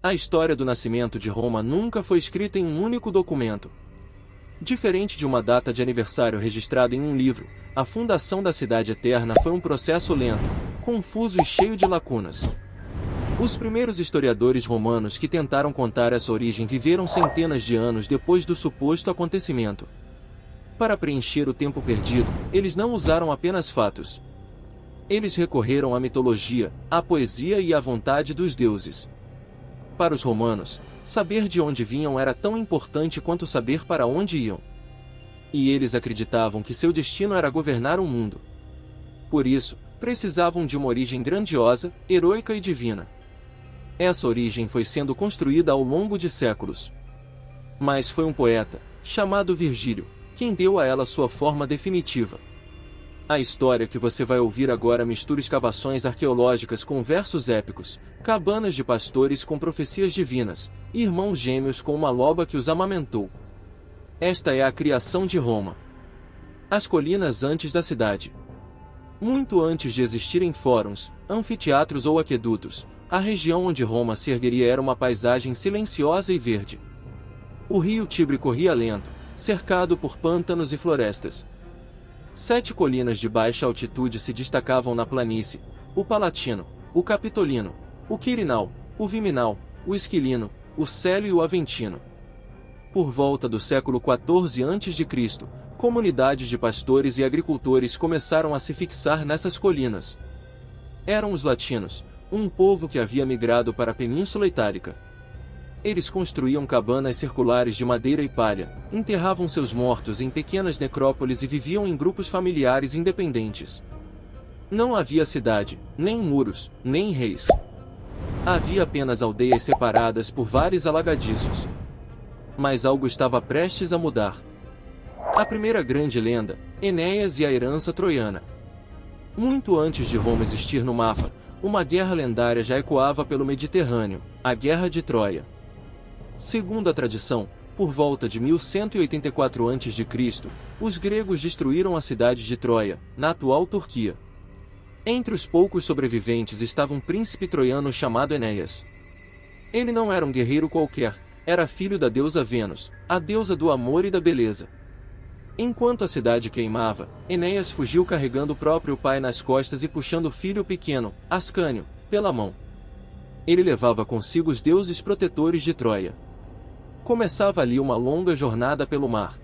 A história do nascimento de Roma nunca foi escrita em um único documento. Diferente de uma data de aniversário registrada em um livro, a fundação da cidade eterna foi um processo lento, confuso e cheio de lacunas. Os primeiros historiadores romanos que tentaram contar essa origem viveram centenas de anos depois do suposto acontecimento. Para preencher o tempo perdido, eles não usaram apenas fatos. Eles recorreram à mitologia, à poesia e à vontade dos deuses. Para os romanos, saber de onde vinham era tão importante quanto saber para onde iam. E eles acreditavam que seu destino era governar o mundo. Por isso, precisavam de uma origem grandiosa, heroica e divina. Essa origem foi sendo construída ao longo de séculos. Mas foi um poeta, chamado Virgílio, quem deu a ela sua forma definitiva. A história que você vai ouvir agora mistura escavações arqueológicas com versos épicos, cabanas de pastores com profecias divinas, e irmãos gêmeos com uma loba que os amamentou. Esta é a criação de Roma. As colinas antes da cidade. Muito antes de existirem fóruns, anfiteatros ou aquedutos, a região onde Roma se ergueria era uma paisagem silenciosa e verde. O rio Tibre corria lento, cercado por pântanos e florestas. 7 colinas de baixa altitude se destacavam na planície: o Palatino, o Capitolino, o Quirinal, o Viminal, o Esquilino, o Célio e o Aventino. Por volta do século XIV a.C., comunidades de pastores e agricultores começaram a se fixar nessas colinas. Eram os latinos, um povo que havia migrado para a Península Itálica. Eles construíam cabanas circulares de madeira e palha, enterravam seus mortos em pequenas necrópolis e viviam em grupos familiares independentes. Não havia cidade, nem muros, nem reis. Havia apenas aldeias separadas por vales alagadiços. Mas algo estava prestes a mudar. A primeira grande lenda, Enéas e a herança troiana. Muito antes de Roma existir no mapa, uma guerra lendária já ecoava pelo Mediterrâneo, a Guerra de Troia. Segundo a tradição, por volta de 1184 a.C., os gregos destruíram a cidade de Troia, na atual Turquia. Entre os poucos sobreviventes estava um príncipe troiano chamado Enéas. Ele não era um guerreiro qualquer, era filho da deusa Vênus, a deusa do amor e da beleza. Enquanto a cidade queimava, Enéas fugiu carregando o próprio pai nas costas e puxando o filho pequeno, Ascânio, pela mão. Ele levava consigo os deuses protetores de Troia. Começava ali uma longa jornada pelo mar.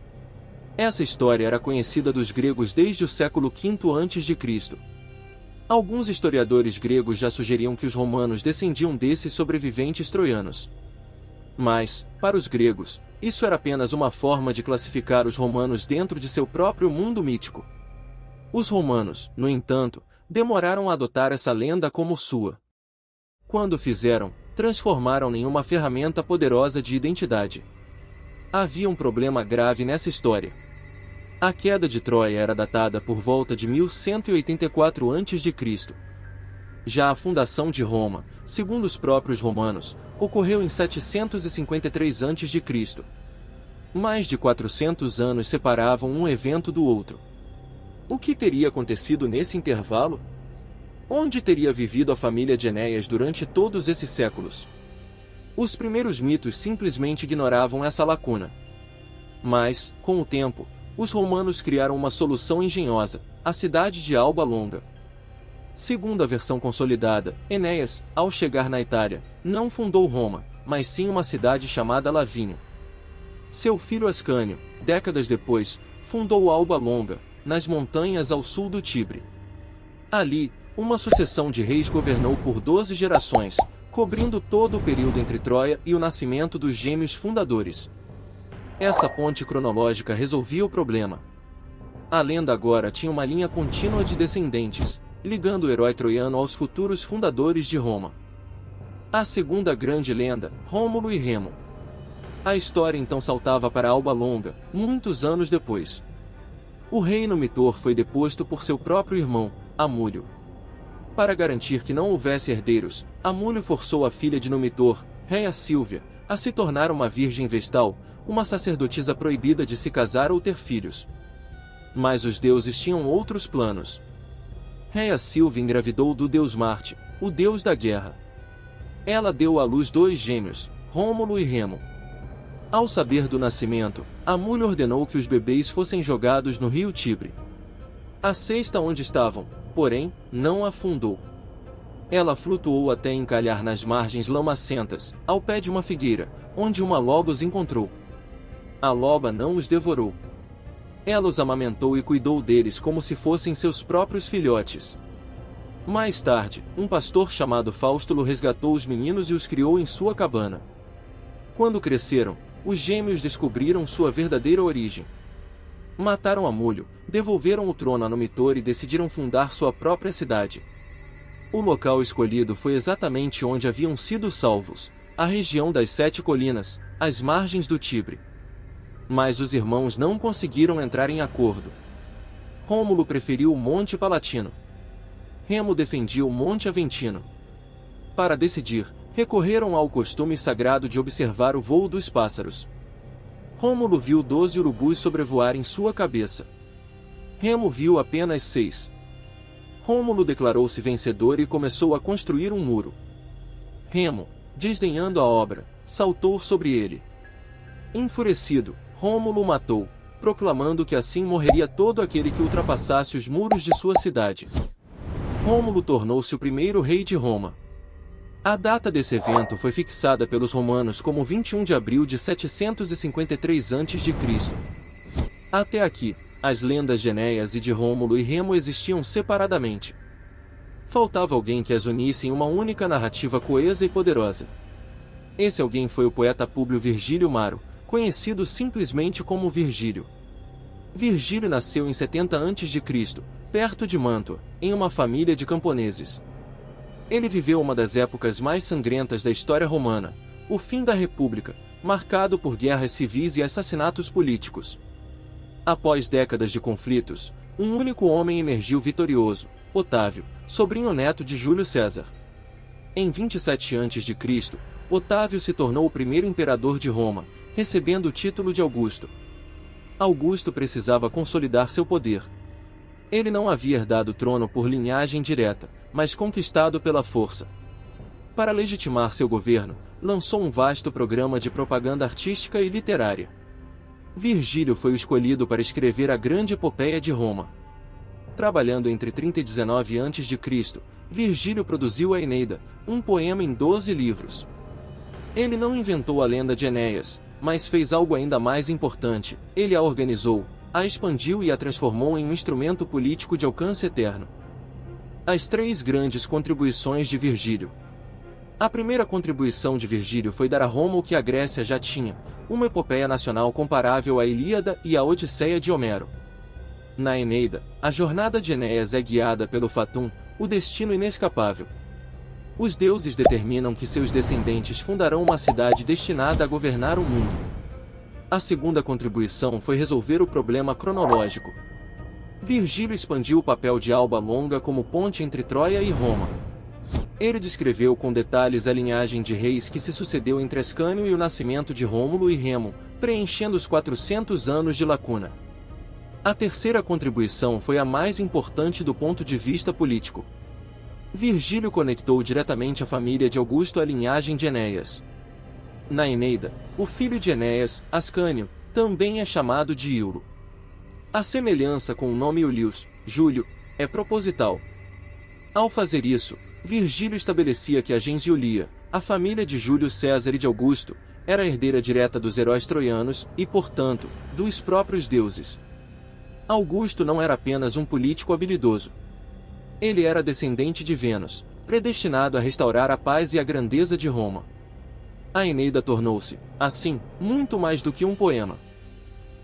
Essa história era conhecida dos gregos desde o século V a.C. Alguns historiadores gregos já sugeriam que os romanos descendiam desses sobreviventes troianos. Mas, para os gregos, isso era apenas uma forma de classificar os romanos dentro de seu próprio mundo mítico. Os romanos, no entanto, demoraram a adotar essa lenda como sua. Quando fizeram, transformaram-na em uma ferramenta poderosa de identidade. Havia um problema grave nessa história. A queda de Troia era datada por volta de 1184 a.C. Já a fundação de Roma, segundo os próprios romanos, ocorreu em 753 a.C. Mais de 400 anos separavam um evento do outro. O que teria acontecido nesse intervalo? Onde teria vivido a família de Enéas durante todos esses séculos? Os primeiros mitos simplesmente ignoravam essa lacuna. Mas, com o tempo, os romanos criaram uma solução engenhosa: a cidade de Alba Longa. Segundo a versão consolidada, Enéas, ao chegar na Itália, não fundou Roma, mas sim uma cidade chamada Lavínio. Seu filho Ascânio, décadas depois, fundou Alba Longa, nas montanhas ao sul do Tibre. Ali, uma sucessão de reis governou por 12 gerações, cobrindo todo o período entre Troia e o nascimento dos gêmeos fundadores. Essa ponte cronológica resolvia o problema. A lenda agora tinha uma linha contínua de descendentes, ligando o herói troiano aos futuros fundadores de Roma. A segunda grande lenda, Rômulo e Remo. A história então saltava para Alba Longa, muitos anos depois. O rei Numitor foi deposto por seu próprio irmão, Amúlio. Para garantir que não houvesse herdeiros, Amúlio forçou a filha de Numitor, Réia Sílvia, a se tornar uma virgem vestal, uma sacerdotisa proibida de se casar ou ter filhos. Mas os deuses tinham outros planos. Réia Sílvia engravidou do deus Marte, o deus da guerra. Ela deu à luz 2 gêmeos, Rômulo e Remo. Ao saber do nascimento, a mulher ordenou que os bebês fossem jogados no rio Tibre. A cesta onde estavam, porém, não afundou. Ela flutuou até encalhar nas margens lamacentas, ao pé de uma figueira, onde uma loba os encontrou. A loba não os devorou. Ela os amamentou e cuidou deles como se fossem seus próprios filhotes. Mais tarde, um pastor chamado Faustulo resgatou os meninos e os criou em sua cabana. Quando cresceram, os gêmeos descobriram sua verdadeira origem. Mataram a Mulho, devolveram o trono a Numitor e decidiram fundar sua própria cidade. O local escolhido foi exatamente onde haviam sido salvos, a região das 7 colinas, às margens do Tibre. Mas os irmãos não conseguiram entrar em acordo. Rômulo preferiu o Monte Palatino. Remo defendia o Monte Aventino. Para decidir, recorreram ao costume sagrado de observar o voo dos pássaros. Rômulo viu 12 urubus sobrevoar em sua cabeça. Remo viu apenas 6. Rômulo declarou-se vencedor e começou a construir um muro. Remo, desdenhando a obra, saltou sobre ele. Enfurecido, Rômulo o matou, proclamando que assim morreria todo aquele que ultrapassasse os muros de sua cidade. Rômulo tornou-se o primeiro rei de Roma. A data desse evento foi fixada pelos romanos como 21 de abril de 753 a.C. Até aqui, as lendas de Enéas e de Rômulo e Remo existiam separadamente. Faltava alguém que as unisse em uma única narrativa coesa e poderosa. Esse alguém foi o poeta Públio Virgílio Maro, conhecido simplesmente como Virgílio. Virgílio nasceu em 70 a.C., perto de Mantua, em uma família de camponeses. Ele viveu uma das épocas mais sangrentas da história romana, o fim da República, marcado por guerras civis e assassinatos políticos. Após décadas de conflitos, um único homem emergiu vitorioso, Otávio, sobrinho neto de Júlio César. Em 27 a.C., Otávio se tornou o primeiro imperador de Roma, recebendo o título de Augusto. Augusto precisava consolidar seu poder. Ele não havia herdado o trono por linhagem direta, mas conquistado pela força. Para legitimar seu governo, lançou um vasto programa de propaganda artística e literária. Virgílio foi o escolhido para escrever a grande epopeia de Roma. Trabalhando entre 30 e 19 a.C., Virgílio produziu a Eneida, um poema em 12 livros. Ele não inventou a lenda de Enéas, mas fez algo ainda mais importante: ele a organizou, a expandiu e a transformou em um instrumento político de alcance eterno. As 3 grandes contribuições de Virgílio. A primeira contribuição de Virgílio foi dar a Roma o que a Grécia já tinha, uma epopeia nacional comparável à Ilíada e à Odisseia de Homero. Na Eneida, a jornada de Enéas é guiada pelo fatum, o destino inescapável. Os deuses determinam que seus descendentes fundarão uma cidade destinada a governar o mundo. A segunda contribuição foi resolver o problema cronológico. Virgílio expandiu o papel de Alba Longa como ponte entre Troia e Roma. Ele descreveu com detalhes a linhagem de reis que se sucedeu entre Ascânio e o nascimento de Rômulo e Remo, preenchendo os 400 anos de lacuna. A terceira contribuição foi a mais importante do ponto de vista político. Virgílio conectou diretamente a família de Augusto à linhagem de Enéas. Na Eneida, o filho de Enéas, Ascânio, também é chamado de Iulo. A semelhança com o nome Iulius, Júlio, é proposital. Ao fazer isso, Virgílio estabelecia que a gens Iulia, a família de Júlio César e de Augusto, era a herdeira direta dos heróis troianos e, portanto, dos próprios deuses. Augusto não era apenas um político habilidoso. Ele era descendente de Vênus, predestinado a restaurar a paz e a grandeza de Roma. A Eneida tornou-se, assim, muito mais do que um poema.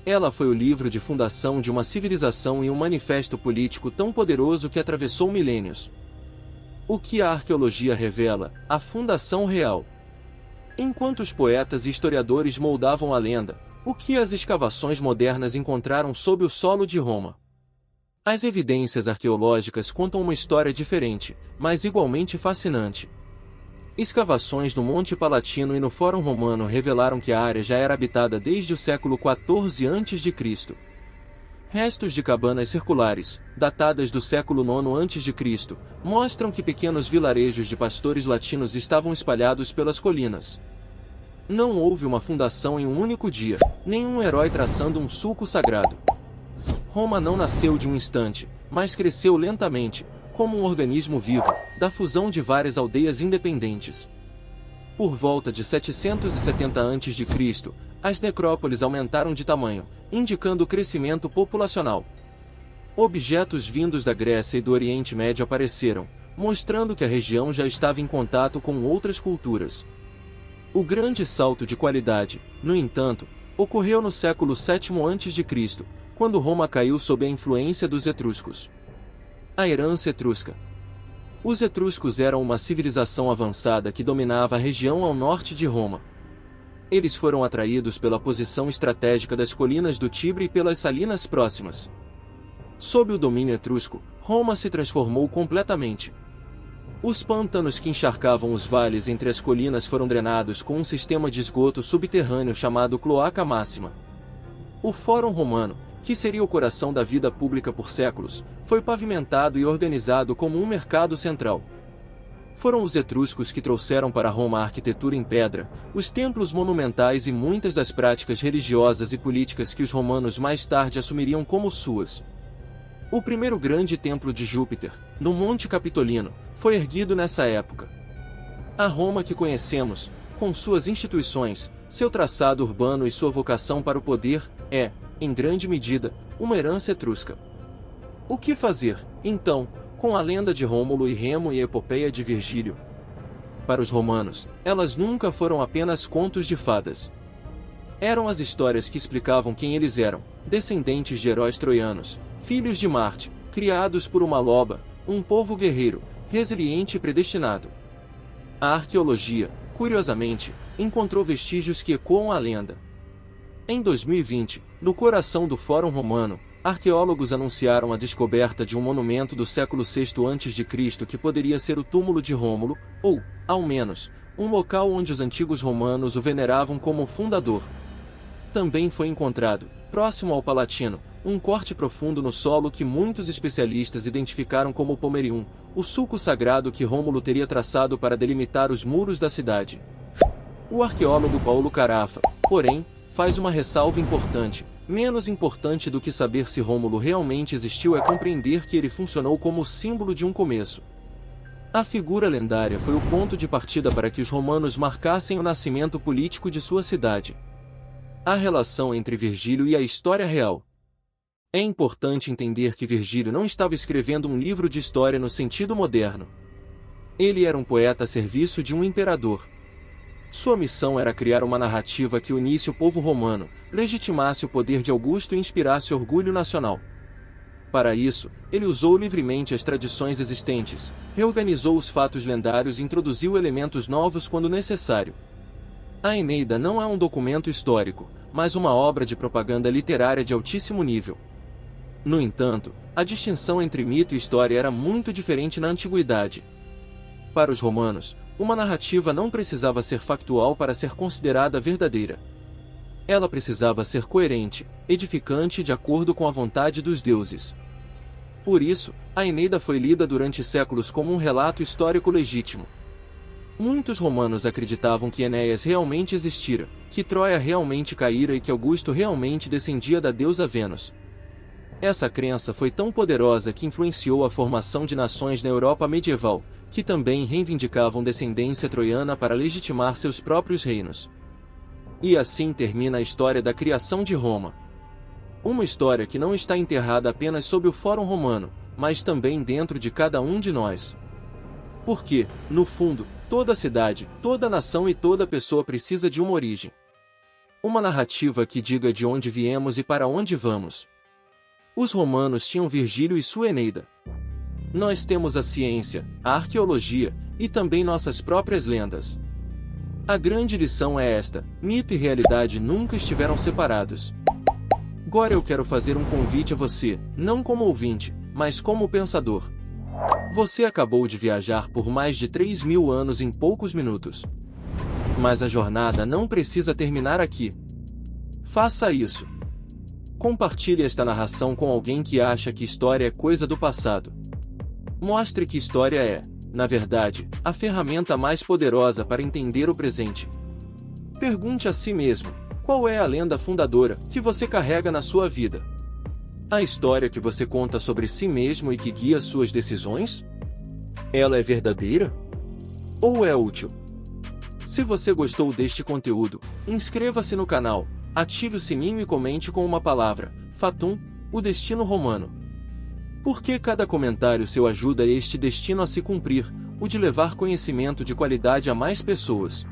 Ela foi o livro de fundação de uma civilização e um manifesto político tão poderoso que atravessou milênios. O que a arqueologia revela, a fundação real. Enquanto os poetas e historiadores moldavam a lenda, o que as escavações modernas encontraram sob o solo de Roma? As evidências arqueológicas contam uma história diferente, mas igualmente fascinante. Escavações no Monte Palatino e no Fórum Romano revelaram que a área já era habitada desde o século XIV a.C. Restos de cabanas circulares, datadas do século IX a.C., mostram que pequenos vilarejos de pastores latinos estavam espalhados pelas colinas. Não houve uma fundação em um único dia, nenhum herói traçando um sulco sagrado. Roma não nasceu de um instante, mas cresceu lentamente, como um organismo vivo, da fusão de várias aldeias independentes. Por volta de 770 a.C., as necrópoles aumentaram de tamanho, indicando o crescimento populacional. Objetos vindos da Grécia e do Oriente Médio apareceram, mostrando que a região já estava em contato com outras culturas. O grande salto de qualidade, no entanto, ocorreu no século VII a.C., quando Roma caiu sob a influência dos etruscos. A herança etrusca. Os etruscos eram uma civilização avançada que dominava a região ao norte de Roma. Eles foram atraídos pela posição estratégica das colinas do Tibre e pelas salinas próximas. Sob o domínio etrusco, Roma se transformou completamente. Os pântanos que encharcavam os vales entre as colinas foram drenados com um sistema de esgoto subterrâneo chamado Cloaca Máxima. O Fórum Romano, que seria o coração da vida pública por séculos, foi pavimentado e organizado como um mercado central. Foram os etruscos que trouxeram para Roma a arquitetura em pedra, os templos monumentais e muitas das práticas religiosas e políticas que os romanos mais tarde assumiriam como suas. O primeiro grande templo de Júpiter, no Monte Capitolino, foi erguido nessa época. A Roma que conhecemos, com suas instituições, seu traçado urbano e sua vocação para o poder, é, em grande medida, uma herança etrusca. O que fazer, então, com a lenda de Rômulo e Remo e a epopeia de Virgílio? Para os romanos, elas nunca foram apenas contos de fadas. Eram as histórias que explicavam quem eles eram, descendentes de heróis troianos, filhos de Marte, criados por uma loba, um povo guerreiro, resiliente e predestinado. A arqueologia, curiosamente, encontrou vestígios que ecoam a lenda. Em 2020, no coração do Fórum Romano, arqueólogos anunciaram a descoberta de um monumento do século VI a.C. que poderia ser o túmulo de Rômulo, ou, ao menos, um local onde os antigos romanos o veneravam como fundador. Também foi encontrado, próximo ao Palatino, um corte profundo no solo que muitos especialistas identificaram como Pomerium, o sulco sagrado que Rômulo teria traçado para delimitar os muros da cidade. O arqueólogo Paulo Carafa, porém, faz uma ressalva importante. Menos importante do que saber se Rômulo realmente existiu é compreender que ele funcionou como símbolo de um começo. A figura lendária foi o ponto de partida para que os romanos marcassem o nascimento político de sua cidade. A relação entre Virgílio e a história real. É importante entender que Virgílio não estava escrevendo um livro de história no sentido moderno. Ele era um poeta a serviço de um imperador. Sua missão era criar uma narrativa que unisse o povo romano, legitimasse o poder de Augusto e inspirasse orgulho nacional. Para isso, ele usou livremente as tradições existentes, reorganizou os fatos lendários e introduziu elementos novos quando necessário. A Eneida não é um documento histórico, mas uma obra de propaganda literária de altíssimo nível. No entanto, a distinção entre mito e história era muito diferente na antiguidade. Para os romanos, uma narrativa não precisava ser factual para ser considerada verdadeira. Ela precisava ser coerente, edificante e de acordo com a vontade dos deuses. Por isso, a Eneida foi lida durante séculos como um relato histórico legítimo. Muitos romanos acreditavam que Enéas realmente existira, que Troia realmente caíra e que Augusto realmente descendia da deusa Vênus. Essa crença foi tão poderosa que influenciou a formação de nações na Europa medieval, que também reivindicavam descendência troiana para legitimar seus próprios reinos. E assim termina a história da criação de Roma. Uma história que não está enterrada apenas sob o Fórum Romano, mas também dentro de cada um de nós. Porque, no fundo, toda cidade, toda nação e toda pessoa precisa de uma origem. Uma narrativa que diga de onde viemos e para onde vamos. Os romanos tinham Virgílio e sua Eneida. Nós temos a ciência, a arqueologia, e também nossas próprias lendas. A grande lição é esta: mito e realidade nunca estiveram separados. Agora eu quero fazer um convite a você, não como ouvinte, mas como pensador. Você acabou de viajar por mais de 3.000 anos em poucos minutos. Mas a jornada não precisa terminar aqui. Faça isso. Compartilhe esta narração com alguém que acha que história é coisa do passado. Mostre que história é, na verdade, a ferramenta mais poderosa para entender o presente. Pergunte a si mesmo: qual é a lenda fundadora que você carrega na sua vida? A história que você conta sobre si mesmo e que guia suas decisões? Ela é verdadeira? Ou é útil? Se você gostou deste conteúdo, inscreva-se no canal, ative o sininho e comente com uma palavra: Fatum, o destino romano. Porque cada comentário seu ajuda este destino a se cumprir, o de levar conhecimento de qualidade a mais pessoas.